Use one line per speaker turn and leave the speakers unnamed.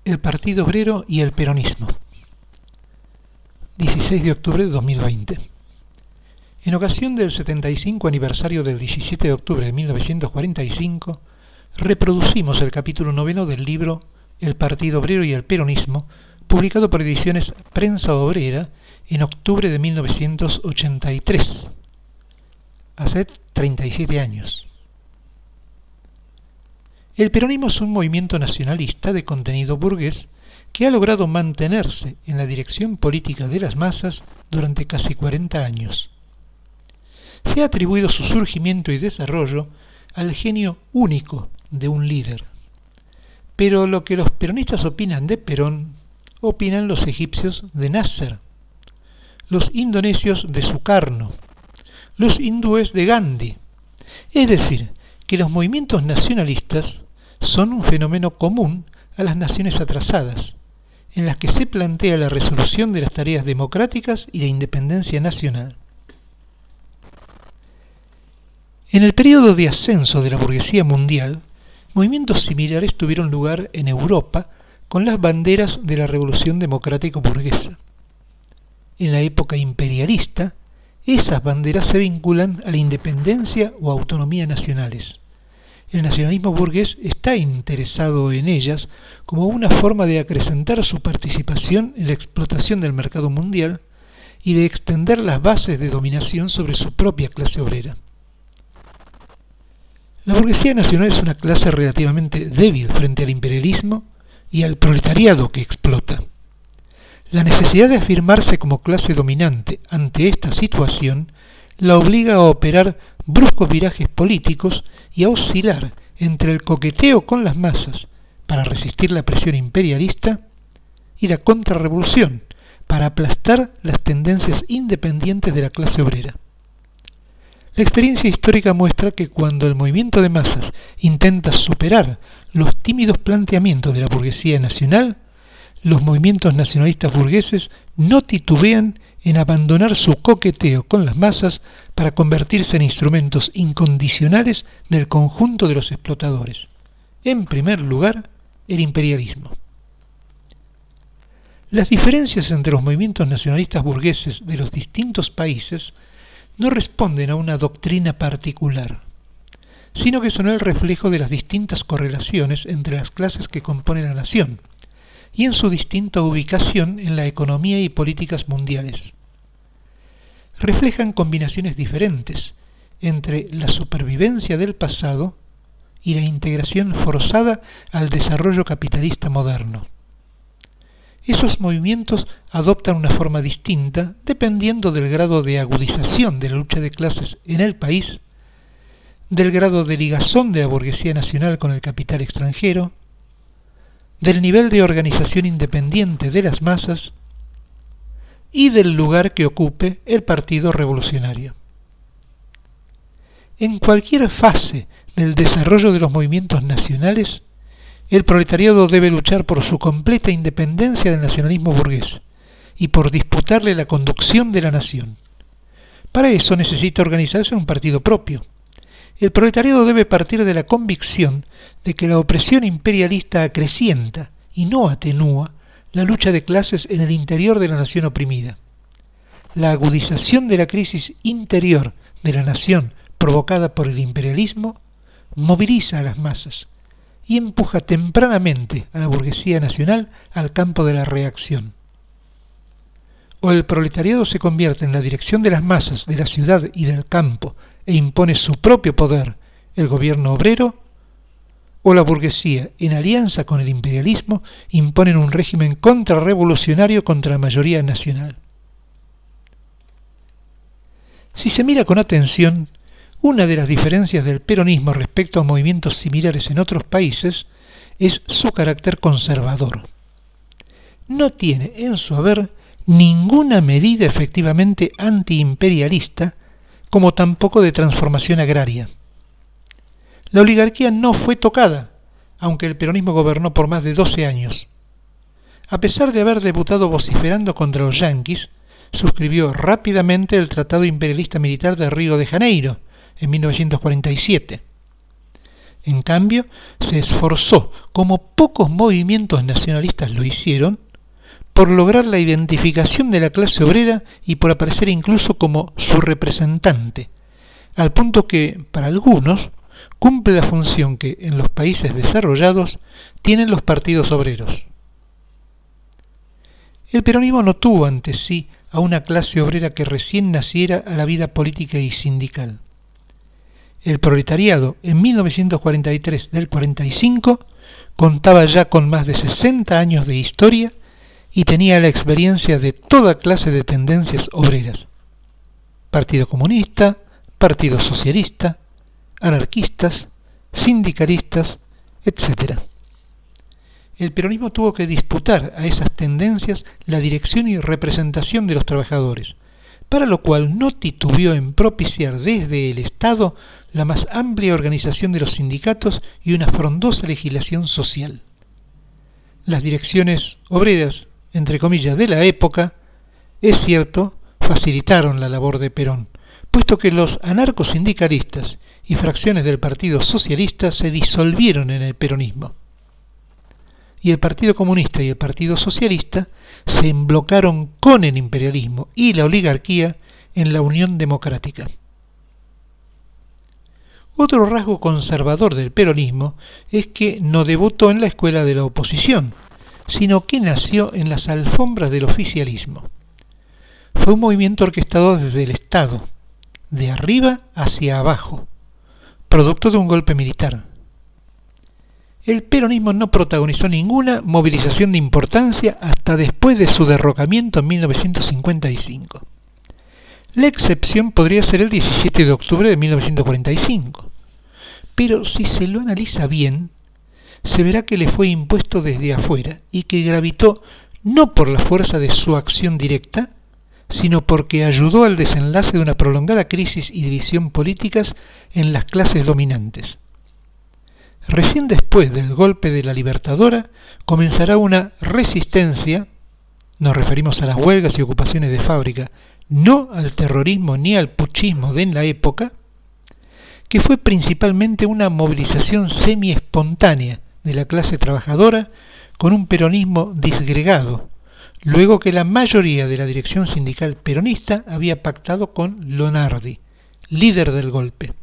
El Partido Obrero y el Peronismo. 16 de octubre de 2020. En ocasión del 75 aniversario del 17 de octubre de 1945, reproducimos el capítulo 9 del libro El Partido Obrero y el Peronismo, publicado por Ediciones Prensa Obrera en octubre de 1983, hace 37 años. El peronismo es un movimiento nacionalista de contenido burgués que ha logrado mantenerse en la dirección política de las masas durante casi 40 años. Se ha atribuido su surgimiento y desarrollo al genio único de un líder. Pero lo que los peronistas opinan de Perón, opinan los egipcios de Nasser, los indonesios de Sukarno, los hindúes de Gandhi. Es decir, que los movimientos nacionalistas son un fenómeno común a las naciones atrasadas, en las que se plantea la resolución de las tareas democráticas y la independencia nacional. En el período de ascenso de la burguesía mundial, movimientos similares tuvieron lugar en Europa con las banderas de la revolución democrática burguesa. En la época imperialista, esas banderas se vinculan a la independencia o autonomía nacionales. El nacionalismo burgués está interesado en ellas como una forma de acrecentar su participación en la explotación del mercado mundial y de extender las bases de dominación sobre su propia clase obrera. La burguesía nacional es una clase relativamente débil frente al imperialismo y al proletariado que explota. La necesidad de afirmarse como clase dominante ante esta situación la obliga a operar bruscos virajes políticos y a oscilar entre el coqueteo con las masas para resistir la presión imperialista y la contrarrevolución para aplastar las tendencias independientes de la clase obrera. La experiencia histórica muestra que cuando el movimiento de masas intenta superar los tímidos planteamientos de la burguesía nacional, los movimientos nacionalistas burgueses no titubean en abandonar su coqueteo con las masas para convertirse en instrumentos incondicionales del conjunto de los explotadores. En primer lugar, el imperialismo. Las diferencias entre los movimientos nacionalistas burgueses de los distintos países no responden a una doctrina particular, sino que son el reflejo de las distintas correlaciones entre las clases que componen la nación y en su distinta ubicación en la economía y políticas mundiales. Reflejan combinaciones diferentes entre la supervivencia del pasado y la integración forzada al desarrollo capitalista moderno. Esos movimientos adoptan una forma distinta dependiendo del grado de agudización de la lucha de clases en el país, del grado de ligazón de la burguesía nacional con el capital extranjero, del nivel de organización independiente de las masas y del lugar que ocupe el Partido Revolucionario. En cualquier fase del desarrollo de los movimientos nacionales, el proletariado debe luchar por su completa independencia del nacionalismo burgués y por disputarle la conducción de la nación. Para eso necesita organizarse en un partido propio. El proletariado debe partir de la convicción de que la opresión imperialista acrecienta y no atenúa la lucha de clases en el interior de la nación oprimida. La agudización de la crisis interior de la nación provocada por el imperialismo moviliza a las masas y empuja tempranamente a la burguesía nacional al campo de la reacción. O el proletariado se convierte en la dirección de las masas de la ciudad y del campo e impone su propio poder, el gobierno obrero, o la burguesía, en alianza con el imperialismo, imponen un régimen contrarrevolucionario contra la mayoría nacional. Si se mira con atención, una de las diferencias del peronismo respecto a movimientos similares en otros países es su carácter conservador. No tiene en su haber ninguna medida efectivamente antiimperialista, como tampoco de transformación agraria. La oligarquía no fue tocada, aunque el peronismo gobernó por más de 12 años. A pesar de haber debutado vociferando contra los yanquis, suscribió rápidamente el Tratado Imperialista Militar de Río de Janeiro, en 1947. En cambio, se esforzó, como pocos movimientos nacionalistas lo hicieron, por lograr la identificación de la clase obrera y por aparecer incluso como su representante, al punto que, para algunos, cumple la función que en los países desarrollados tienen los partidos obreros. El peronismo no tuvo ante sí a una clase obrera que recién naciera a la vida política y sindical. El proletariado en 1943 del 45 contaba ya con más de 60 años de historia y tenía la experiencia de toda clase de tendencias obreras. Partido Comunista, Partido Socialista, anarquistas, sindicalistas, etc. El peronismo tuvo que disputar a esas tendencias la dirección y representación de los trabajadores, para lo cual no titubeó en propiciar desde el Estado la más amplia organización de los sindicatos y una frondosa legislación social. Las direcciones obreras, entre comillas, de la época, es cierto, facilitaron la labor de Perón, puesto que los anarcosindicalistas y fracciones del Partido Socialista se disolvieron en el peronismo. Y el Partido Comunista y el Partido Socialista se emblocaron con el imperialismo y la oligarquía en la Unión Democrática. Otro rasgo conservador del peronismo es que no debutó en la escuela de la oposición, sino que nació en las alfombras del oficialismo. Fue un movimiento orquestado desde el Estado, de arriba hacia abajo, producto de un golpe militar. El peronismo no protagonizó ninguna movilización de importancia hasta después de su derrocamiento en 1955. La excepción podría ser el 17 de octubre de 1945, pero si se lo analiza bien, se verá que le fue impuesto desde afuera y que gravitó no por la fuerza de su acción directa, sino porque ayudó al desenlace de una prolongada crisis y división políticas en las clases dominantes. Recién después del golpe de la Libertadora comenzará una resistencia, nos referimos a las huelgas y ocupaciones de fábrica, no al terrorismo ni al puchismo de la época, que fue principalmente una movilización semi-espontánea de la clase trabajadora con un peronismo disgregado, luego que la mayoría de la dirección sindical peronista había pactado con Lonardi, líder del golpe.